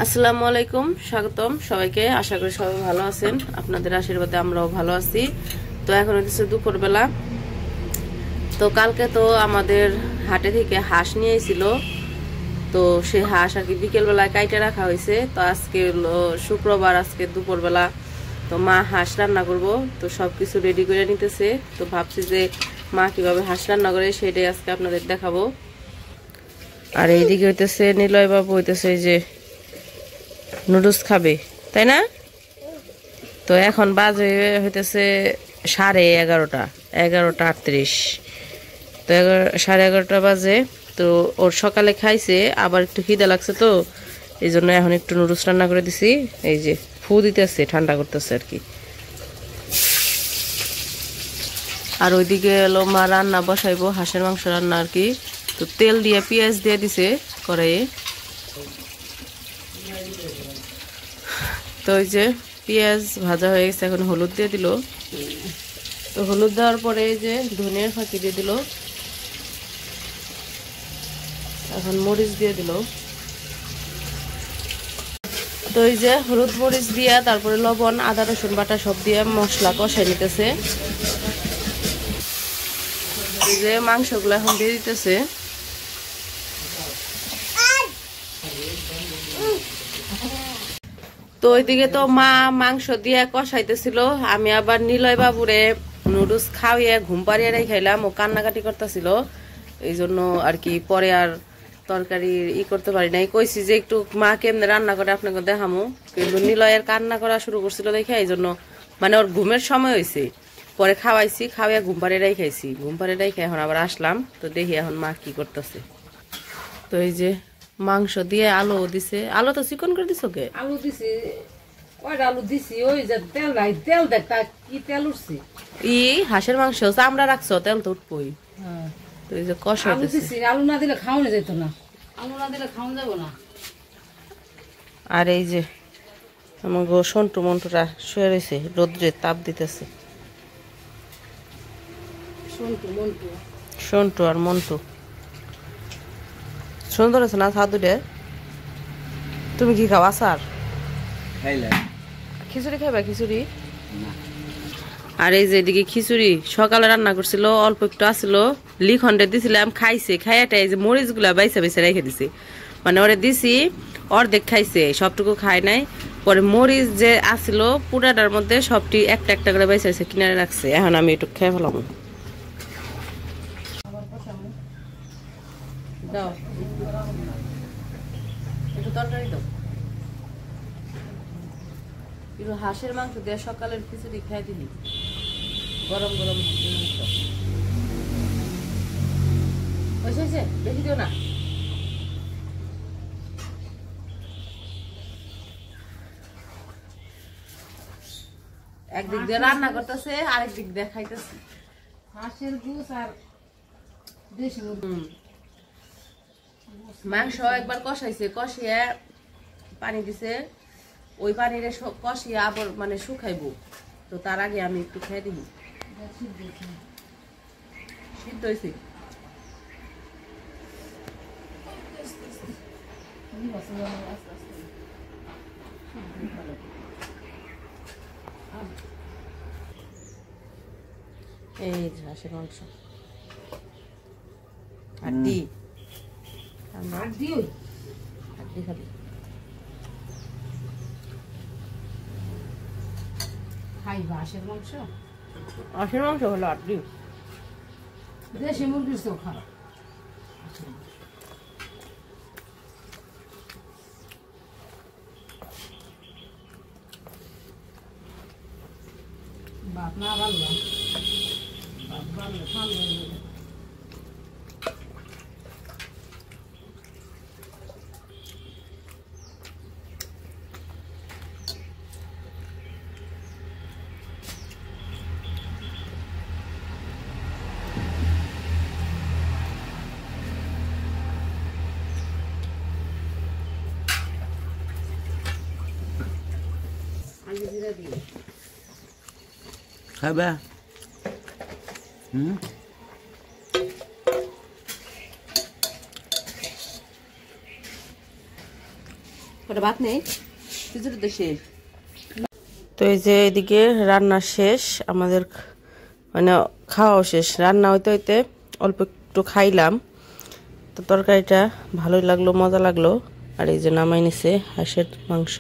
আসসালামু আলাইকুম, স্বাগতম সবাইকে। আশা করি সবাই ভালো আছেন, আপনাদের আশীর্বাদে আমরাও ভালো আছি। তো এখন হচ্ছে দুপুরবেলা। তো কালকে তো আমাদের হাটে থেকে হাঁস নিয়ে এসেছিল, তো সেই হাঁস আর কি বিকেলবেলায় কাইটে রাখা হয়েছে। তো আজকে হলো শুক্রবার, আজকে দুপুরবেলা তো মা হাঁস রান্না করব, তো সব কিছু রেডি করে নিতেছে। তো ভাবছি যে মা কিভাবে হাঁস রান্না করে সেটাই আজকে আপনাদের দেখাবো। আর এইদিকে হইতেছে নিলয় বাবু হইতেছে যে নুডলস খাবে, তাই না? তো এখন বাজে হইতেছে 11:30, 11:38। তো 11:30 বাজে। তো ওর সকালে খাইছে, আবার একটু খিদে লাগছে, তো এই জন্য এখন একটু নুডলস রান্না করে দিছি। এই যে ফু দিতেছে, ঠান্ডা করতেছে আর কি। আর ওইদিকে এলো মা রান্না বসাইবো, হাঁসের মাংস রান্না আর কি। তো তেল দিয়ে পেঁয়াজ দিয়ে দিছে কড়াইয়ে। তো ওই যে পেঁয়াজ ভাজা হয়ে গেছে, এখন হলুদ দিয়ে দিল। তো হলুদ দেওয়ার পরে এই যে ধনিয়ার ফাঁকি দিয়ে দিল, এখন মরিচ দিয়ে দিল। তো এই যে হলুদ মরিচ দিয়া তারপরে লবণ, আদা রসুন বাটা সব দিয়ে মশলা কষাই নিতেছে। এই যে মাংসগুলো এখন দিয়ে দিতেছে। তো ওইদিকে তো মা মাংস দিয়ে কষাইতেছিল, আমি আবার নিলয় বাবুরে নুডলস খাওয়াইয়া ঘুম পাড়িয়ে খাইলাম। ও কান্নাকাটি করতেছিল, এই জন্য আর কি পরে আর তরকারি করতে পারি নাই। কইছি যে একটু মা কেমনে রান্না করে আপনাকে দেখামো, কিন্তু নিলয়ের কান্না করা শুরু করছিল দেখে এই জন্য, মানে ওর ঘুমের সময় হয়েছে। পরে খাওয়াইছি, খাওয়াইয়া ঘুম পাড়িয়ে খাইছি, ঘুম পাড়িয়ে খাই এখন আবার আসলাম। তো দেখি এখন মা কি করতেছে। তো এই যে মাংস দিয়ে আলু দিছে। আলু তো চিকন করে দিছ কে? আলু দিছি, ওইটা আলু দিছি, ওই যে তেল নাই, তেল দেখ কি তেল উঠছে। হাঁসের মাংস চামড়া রাখছো, তেল তো উঠবই। তো এই যে কষা আলু দিছি, আলু না দিলে খাওয়ানো যেত না, আলু না দিলে খাওয়ানো যাবো না। আর এই যে আমার সন্টু মন্টুরা শুয়ে রয়েছে, রোদ্রে তাপ দিতেছে। সন্টু আর মন্টু সুন্দর আছে না সাধুরে? তুমি কি খাও? আচার খিচুড়ি খাইবা? খিচুড়ি। আর এই যে এদিকে খিচুড়ি সকালে রান্না করছিল, অল্প একটু আসছিল, লিখন্ডে দিছিলাম, খাইছে। খাইয়াটা এই যে মরিচ গুলা বাইসা বাইসা রেখে দিছে, মানে ওরে দিছি অর্ধেক খাইছে, সবটুকু খায় নাই। পরে মরিচ যে আসছিল পুরাটার মধ্যে সবটি একটা একটা করে বাইসা কিনারে রাখছে। এখন আমি একটু খেয়ে ফেলাম। দাও একটু তরকারি দাও, একটু হাঁসের মাংস দিয়ে সকালের খিচুড়ি খাই দিলি, গরম গরম মাংস হয়েছে। দেখি দিও না। একদিক দিয়ে রান্না করতেছে, আরেক দিক দিয়ে খাইতেছে। হাঁসের গুস আর দেশি মাংস একবার কষাইছে, কষিয়ে পানি দিছে, ওই পানিরে কষিয়ে আবার মানে শুকাইবো। তো তার আগে আমি একটু খেয়ে দিই। সিদ্ধ হয়েছে। এই হাঁসের মাংস হাড্ডি হাড্ডি খাবি? খাইবা হাঁসের মাংস? হাঁসের মাংস হলো হাড্ডি। দেশি মুরগির চোখ খারাপ। বাপ না ভালো, বাপ ভালো ঠান্ডা। খাবে? ভাত নেই খিচুড়ি তো শেষ। তো এই যে এদিকে রান্না শেষ আমাদের, মানে খাওয়াও শেষ। রান্না হইতে হইতে অল্প একটু খাইলাম। তো তরকারিটা ভালোই লাগলো, মজা লাগলো। আর এই যে নামাই নিছে হাঁসের মাংস,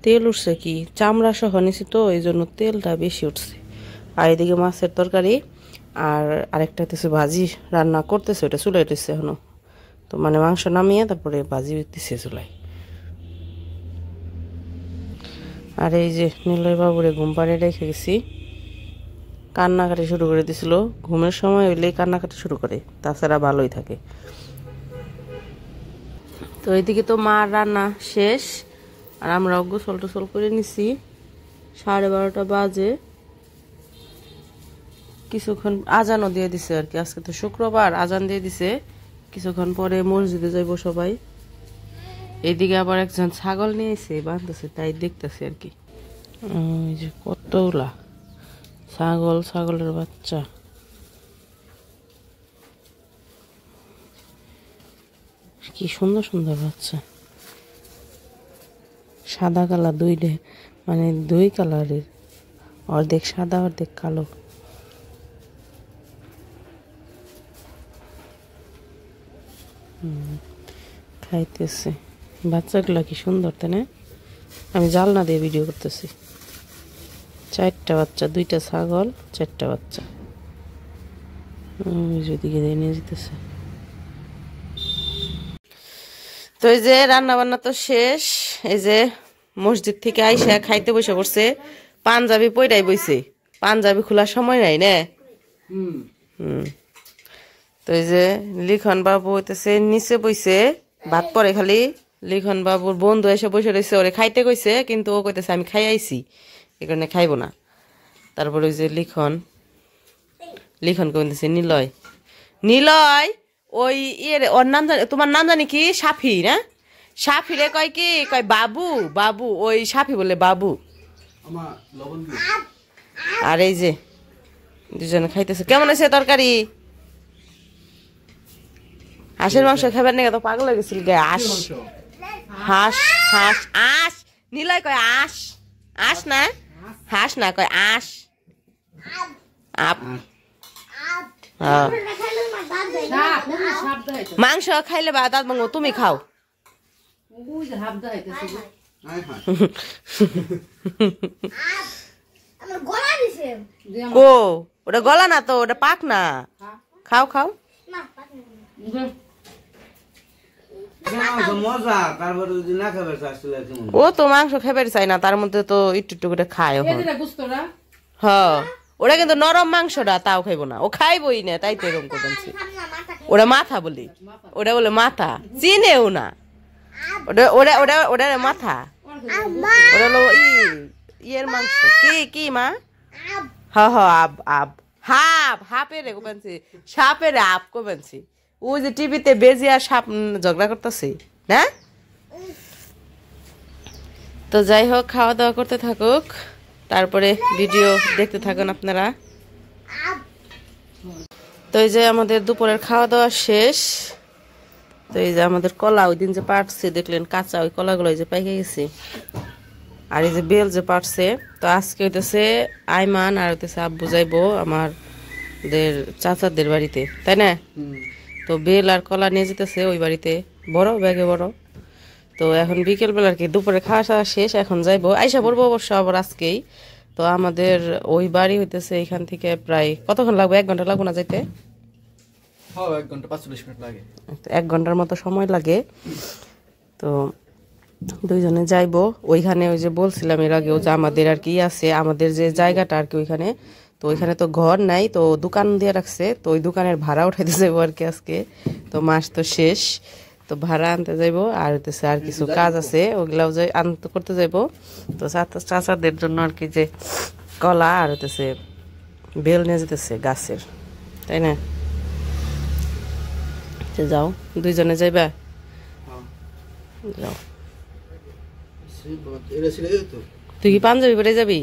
তেল উঠছে কি চামড়া সহ নিছি, তো এই জন্য তেলটা বেশি উঠছে। আর এদিকে মাছের তরকারি আর আরেকটা হইতেছে ভাজি রান্না করতেছে, ওটা চুলাই উঠেছে এখনো। তো মানে মাংস নামিয়ে তারপরে ভাজি দিচ্ছে চুলাই। আর এই যে নিলয় বাবুরে ঘুম পাড়িয়ে রেখে গেছি, কান্নাকাটি শুরু করে দিছিল। ঘুমের সময় হইলেই কান্নাকাটি শুরু করে, তাছাড়া ভালোই থাকে। তো এইদিকে তো মার রান্না শেষ আর আমরাও গোসল টোসল করে নিছি। 12:30 বাজে। কিছুক্ষণ আজানও দিয়ে দিছে আর কি, আজকে তো শুক্রবার, আজান দিয়ে দিছে। কিছুক্ষণ পরে মসজিদে যাইব সবাই। এইদিকে আবার একজন ছাগল নিয়ে এসে বাঁধতেছে, তাই দেখতেছে আর কি। ওই যে কতগুলা ছাগল, ছাগলের বাচ্চা। কি সুন্দর সুন্দর বাচ্চা, সাদা কালার দুইটা, মানে দুই কালারের, অর্ধেক সাদা অর্ধেক কালো। খাইতেছে বাচ্চাগুলা, কি সুন্দর তাই না? আমি জালনা দিয়ে ভিডিও করতেছি। 4টা বাচ্চা, 2টা ছাগল, 4টা বাচ্চা। ওইদিকে নিয়ে যেতেছে। তো এই যে রান্না বান্না তো শেষ। এই যে মসজিদ থেকে আইসা খাইতে বসে পড়ছে। পাঞ্জাবি পইরাই বইছে, পাঞ্জাবি খোলার সময় নাই না। তো এই যে লিখন বাবু হইতেছে নিচে বইছে, ভাত পরে খালি। লিখন বাবুর বন্ধু এসে বসে রয়েছে, ওরে খাইতে কইছে, কিন্তু ও কইতেছে আমি খাই আইছি, এই কারণে খাইবো না। তারপর ওই যে লিখন কইতেছে নিলয়, নিলয় ওই ইয়ে ওর নাম জানি, তোমার নাম জানি কি? সাফি না? সাফিরে কয় কি, কয় বাবু বাবু, ওই সাফি বলে বাবু। আর এই যে দুজনে খাইতেছে। কেমন আছে তরকারি? হাঁসের মাংস খাবার নাকি তো পাগল হয়ে গেছিল গে। আস হাঁস হাঁস আস, নিলয় কয় আস, আস না হাঁস না, কয় আস আপ। মাংস খাইলে বা দাঁত ভাঙবো, তুমি খাও। কো ওটা গলা না তো, ওটা পাক না। খাও খাও। ও তো মাংস খাবার চাই না, তার মধ্যে তো একটু একটু করে খায়। হ্যাঁ ওরা কিন্তু নরম মাংসটা তাও খাইবো না, ও খাইবই না, তাই তো এরকম করছি। ওরা মাথা বলি, ওটা বলে মাথা, চিনেও না। ওটা ওটা ওটা ওটা মাথা, ওটা হলো ইয়ের মাংস। কি কি মা? হ হ আব আব হাপ, হাপের রে কোপানছি, সাপের আপ কোপানছি। ওই যে টিভিতে বেজি আর সাপ ঝগড়া করতেছি না। তো যাই হোক, খাওয়া দাওয়া করতে থাকুক, তারপরে ভিডিও দেখতে থাকুন আপনারা। তো এই যে আমাদের দুপুরের খাওয়া দাওয়া শেষ। তো এই যে আমাদের কলা ওই দিন যে পাটছে দেখলেন কাঁচা, ওই কলাগুলো যে পাইকে গেছে। আর এই যে বেল যে পাটছে, তো আজকে হইতেছে আইমান আর হইতেছে আব্বু যাইবো আমাদের চাচাদের বাড়িতে, তাই না? তো বেল আর কলা নিয়ে যেতেছে ওই বাড়িতে, বড় ব্যাগে বড়। তো এখন বিকেল বেলা আর কি দুপুরে খাওয়া খাওয়া শেষ, এখন যাইবো, আইসা পড়বো অবশ্য আবার আজকেই। তো আমাদের ওই বাড়ি হইতেছে এখান থেকে প্রায় কতক্ষণ লাগবে? 1 ঘন্টা লাগবে না যাইতে? 1 ঘন্টা 45 মিনিট লাগে। 1 ঘন্টার মতো সময় লাগে। তো দুইজনে যাইবো ওইখানে। ওই যে বলছিলাম এর আগেও যে আমাদের আর কি আছে, আমাদের যে জায়গাটা আর কি ওইখানে, তো ওইখানে তো ঘর নাই, তো দোকান দিয়ে রাখছে। তো ওই দোকানের ভাড়া উঠাইতে যাবো আর কি আজকে। তো মাস তো শেষ, তো ভাড়া আনতে যাইবো। আর হইতেছে আর কিছু কাজ আছে, ওগুলাও যাই আনতে করতে যাইবো। তো চাচাদের জন্য আর কি যে কলা আর হইতেছে বেল নিয়ে যেতেছে গাছের, তাই না? যাও দুইজনে যাইবা, যাও। তুই কি পাঞ্জাবি পরে যাবি?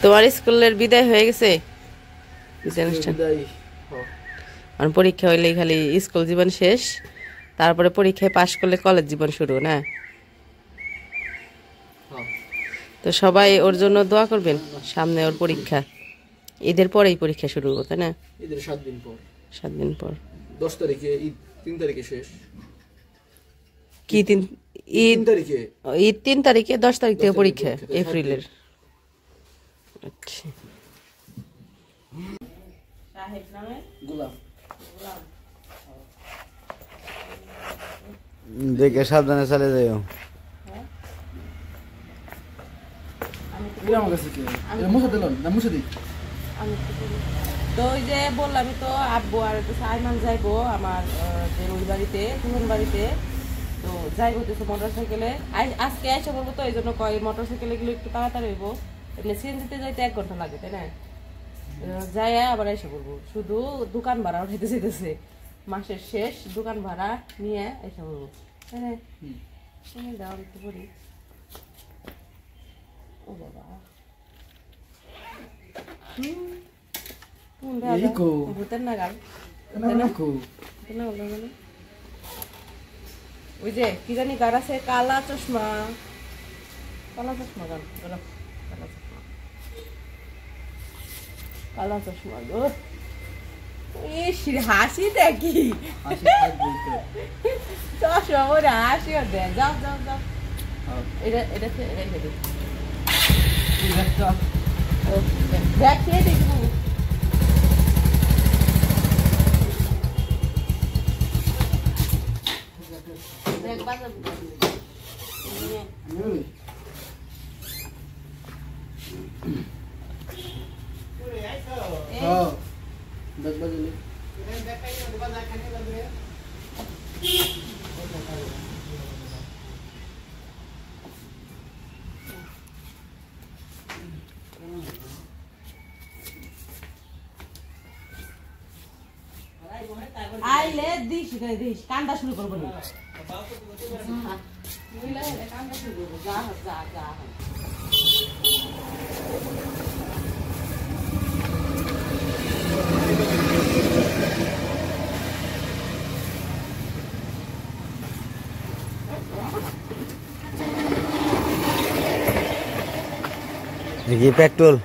তোমার স্কুলের বিদায় হয়ে গেছে? কারণ পরীক্ষা হইলেই খালি স্কুল জীবন শেষ, তারপরে পরীক্ষায় পাশ করলে কলেজ জীবন শুরু না। হ্যাঁ তো সবাই ওর জন্য দোয়া করবেন, সামনে ওর পরীক্ষা, ঈদের পরেই পরীক্ষা শুরু তাই না? ঈদের 7 দিন পর, 7 দিন পর। 10 তারিখে ঈদ, 3 তারিখে শেষ। কি ঈদ? 3 তারিখে ঈদ 3 তারিখে, 10 তারিখ থেকে 10 পরীক্ষা পরীক্ষা, 7 এপ্রিলের। আচ্ছা সাহেব নামে গোলাম। দেখে সাবধানে চলে যাইও। এটা আমার কাছে কি? এটা মুছে দিলাম না, মুছে দিই। তো ওই যে বললামই তো, আব্বু আর তো সাইমান যাইবো আমার যে ওই বাড়িতে, কুমন বাড়িতে। তো যাই বলতেছে মোটরসাইকেলে, আজকে এসে বলবো, তো এই জন্য কয় মোটরসাইকেলে গেলে একটু তাড়াতাড়ি হইব, এমনি সিএনজিতে যাইতে 1 ঘন্টা লাগে তাই না? যাই আবার এসে বলবো, শুধু দোকান ভাড়া উঠাইতে চাইতেছে, মাসের শেষ দোকান ভাড়া নিয়ে এসে বলবো তাই না? তুমি দাও একটু করি। ও বাবা ভূতের নাগাল ওই যে কি জানি গান আছে, কালা চশমা, কালা চশমা গান, কালা চশমা, কালা চশমা গো। হাসি দেখি চশমা ওরে হাসিও দে। যাও যাও যাও, এটা এটা রেখে দিই, দেখিয়ে দেখবো। আইলে দিস দিস কান্দা শুরু করবো না, কান্দা শুরু করবো। যা যা যা দেখি পেট্রোল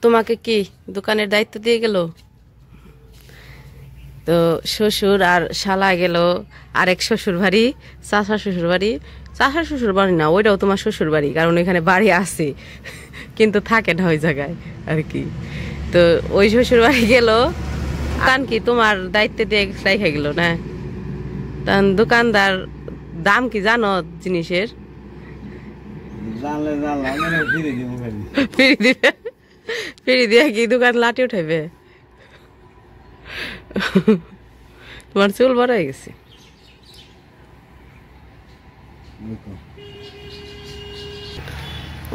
তোমাকে কি দোকানের দায়িত্ব দিয়ে গেল? তো শ্বশুর আর শালা গেল আরেক শ্বশুর বাড়ি, চাষা শ্বশুর বাড়ি। চাষা শ্বশুর বাড়ি না, ওইটাও তোমার শ্বশুর বাড়ি, কারণ এখানে বাড়ি আছে কিন্তু থাকে না ওই জায়গায় আর কি। তো ওই শ্বশুর বাড়ি গেল, দোকান কি তোমার দায়িত্ব দিয়ে রেখে গেল না? তখন দোকানদার দাম কি জানো জিনিসের? ফিরি দিবে, ফিরি দিয়ে কি দোকান লাঠি উঠাইবে? তোমার চুল বড় হয়ে গেছে।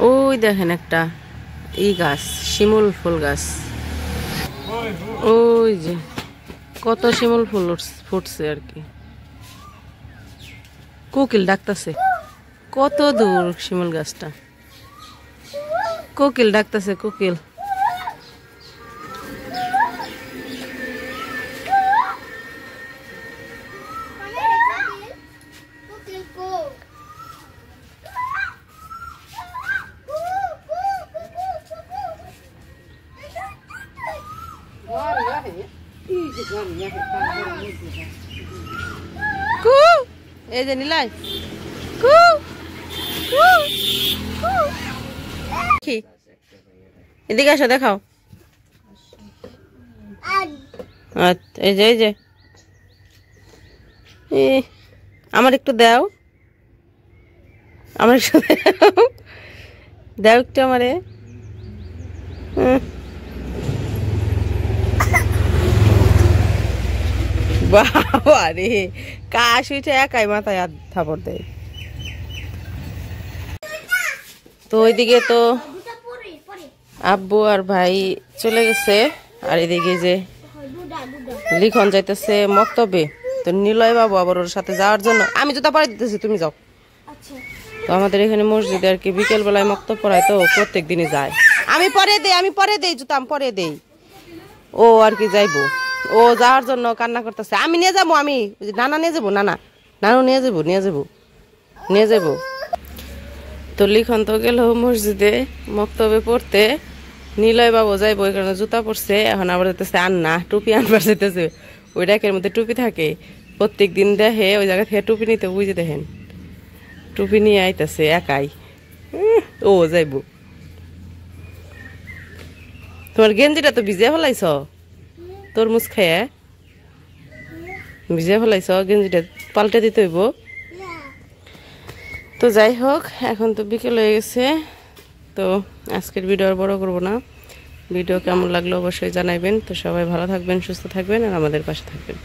ওই দেখেন একটা ই গাছ, শিমুল ফুল গাছ, ওই যে কত শিমুল ফুল ফুটছে আর কি। কোকিল ডাকতেছে, কত দূর শিমুল গাছটা, কোকিল ডাকতেছে, কোকিল। কু এই যে নিলাই কু কু কি এদিকে আসো দেখাও। আচ্ছা এই যে আমার একটু দাও, আমার একটু দাও একটু আমারে। বাবা রে কাশ উঠে একাই মাথায় হাত থাপড় দেয়। তো ওইদিকে তো আব্বু আর ভাই চলে গেছে, আর এদিকে যে লিখন যাইতেছে মক্তবে। তো নিলয় বাবু আবার ওর সাথে যাওয়ার জন্য, আমি জুতা পরে দিতেছি তুমি যাও। তো আমাদের এখানে মসজিদে আর কি বিকেল বেলায় মক্তব পড়ায়, তো প্রত্যেক দিনই যায়। আমি পরে দেই জুতা, আমি পরে দেই। ও আর কি যাইবো, ও যাওয়ার জন্য কান্না করতেছে। আমি নিয়ে যাবো, আমি নানা নিয়ে যাবো, নানু নিয়ে যাবো। তো লিখন তো গেল মসজিদে মক্তবে পড়তে, নিলয় বাবু যাইবো ওই কারণে জুতা পরছে। এখন আবার যেতেছে আন্না টুপি আনবার যেতেছে, ওই ডাকের মধ্যে টুপি থাকে প্রত্যেক দিন, দেখে ওই জায়গা থেকে টুপি নিতে বুঝে দেখেন টুপি নিয়ে আইতেছে একাই। ও যাইবো। তোমার গেঞ্জিটা তো ভিজে ফেলাইছ, তরমুজ খেয়ে ভিজে ফেলাইছ, গেঞ্জিটা পাল্টে দিতে হইব। তো যাই হোক, এখন তো বিকেল হয়ে গেছে। তো আজকের ভিডিও আর বড় করবো না। ভিডিও কেমন লাগলো অবশ্যই জানাইবেন। তো সবাই ভালো থাকবেন, সুস্থ থাকবেন, আর আমাদের পাশে থাকবেন।